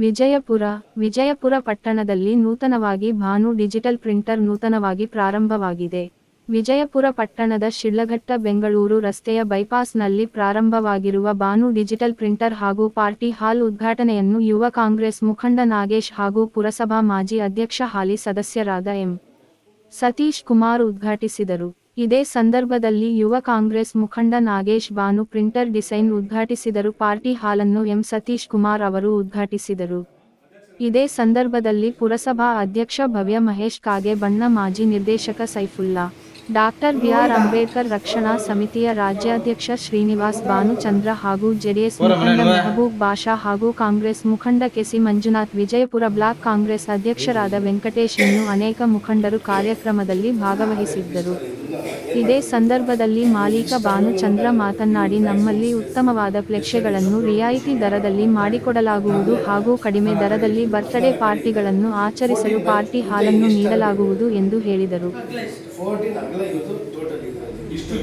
ವಿಜಯಪುರ ಪಟ್ಟಣದಲ್ಲಿ ನೂತನವಾಗಿ ಭಾನು digital printer ನೂತನವಾಗಿ ಪ್ರಾರಂಭವಾಗಿದೆ. ವಿಜಯಪುರ ಪಟ್ಟಣದ ಶಿಡ್ಲಘಟ್ಟ ಬೆಂಗಳೂರು ರಸ್ತೆಯ ಬೈಪಾಸ್ನಲ್ಲಿ ಪ್ರಾರಂಭವಾಗಿರುವ ಭಾನು ಡಿಜಿಟಲ್ ಪ್ರಿಂಟರ್ ಹಾಗೂ ಪಾರ್ಟಿ ಹಾಲ್ ಉದ್ಘಾಟನೆಯನ್ನು ಯುವ ಕಾಂಗ್ರೆಸ್ ಮುಖಂಡ ನಾಗೇಶ್ ಹಾಗೂ ಪುರಸಭಾ ಮಾಜಿ ಅಧ್ಯಕ್ಷ ಹಾಲಿ ಸದಸ್ಯರಾದ ಎಂ. ಸತೀಶ್ ಕುಮಾರ್ ಉದ್ಘಾಟಿಸಿದರು. ಇದೇ ಸಂದರ್ಭದಲ್ಲಿ ಯುವ ಕಾಂಗ್ರೆಸ್ ಮುಖಂಡ ನಾಗೇಶ್ ಭಾನು ಪ್ರಿಂಟರ್ ಡಿಸೈನ್ ಉದ್ಘಾಟಿಸಿದರು. ಪಾರ್ಟಿ ಹಾಲನ್ನು ಎಂ. ಸತೀಶ್ ಕುಮಾರ್ ಅವರು ಉದ್ಘಾಟಿಸಿದರು. ಇದೇ ಸಂದರ್ಭದಲ್ಲಿ ಪುರಸಭಾ ಅಧ್ಯಕ್ಷ ಭವ್ಯ ಮಹೇಶ್ ಕಾಗೆ ಬಣ್ಣ, ಮಾಜಿ ನಿರ್ದೇಶಕ ಸೈಫುಲ್ಲಾ, ಡಾಕ್ಟರ್ ಬಿ.ಆರ್. ಅಂಬೇಡ್ಕರ್ ರಕ್ಷಣಾ ಸಮಿತಿಯ ರಾಜ್ಯಾಧ್ಯಕ್ಷ ಶ್ರೀನಿವಾಸ್ ಭಾನುಚಂದ್ರ ಹಾಗೂ ಜೆಡಿಎಸ್ ಮುಖಂಡ ಮೆಹಬೂಬ್ ಬಾಷಾ ಹಾಗೂ ಕಾಂಗ್ರೆಸ್ ಮುಖಂಡ ಕೆಸಿ ಮಂಜುನಾಥ್, ವಿಜಯಪುರ ಬ್ಲಾಕ್ ಕಾಂಗ್ರೆಸ್ ಅಧ್ಯಕ್ಷರಾದ ವೆಂಕಟೇಶ್ ಇನ್ನೂ ಅನೇಕ ಮುಖಂಡರು ಕಾರ್ಯಕ್ರಮದಲ್ಲಿ ಭಾಗವಹಿಸಿದ್ದರು. ಇದೇ ಸಂದರ್ಭದಲ್ಲಿ ಮಾಲೀಕ ಭಾನುಚಂದ್ರ ಮಾತನಾಡಿ, ನಮ್ಮಲ್ಲಿ ಉತ್ತಮವಾದ ಫ್ಲೆಕ್ಸ್ಗಳನ್ನು ರಿಯಾಯಿತಿ ದರದಲ್ಲಿ ಮಾಡಿಕೊಡಲಾಗುವುದು ಹಾಗೂ ಕಡಿಮೆ ದರದಲ್ಲಿ ಬರ್ತ್ಡೇ ಪಾರ್ಟಿಗಳನ್ನು ಆಚರಿಸಲು ಪಾರ್ಟಿ ಹಾಲನ್ನು ನೀಡಲಾಗುವುದು ಎಂದು ಹೇಳಿದರು. ಇಷ್ಟು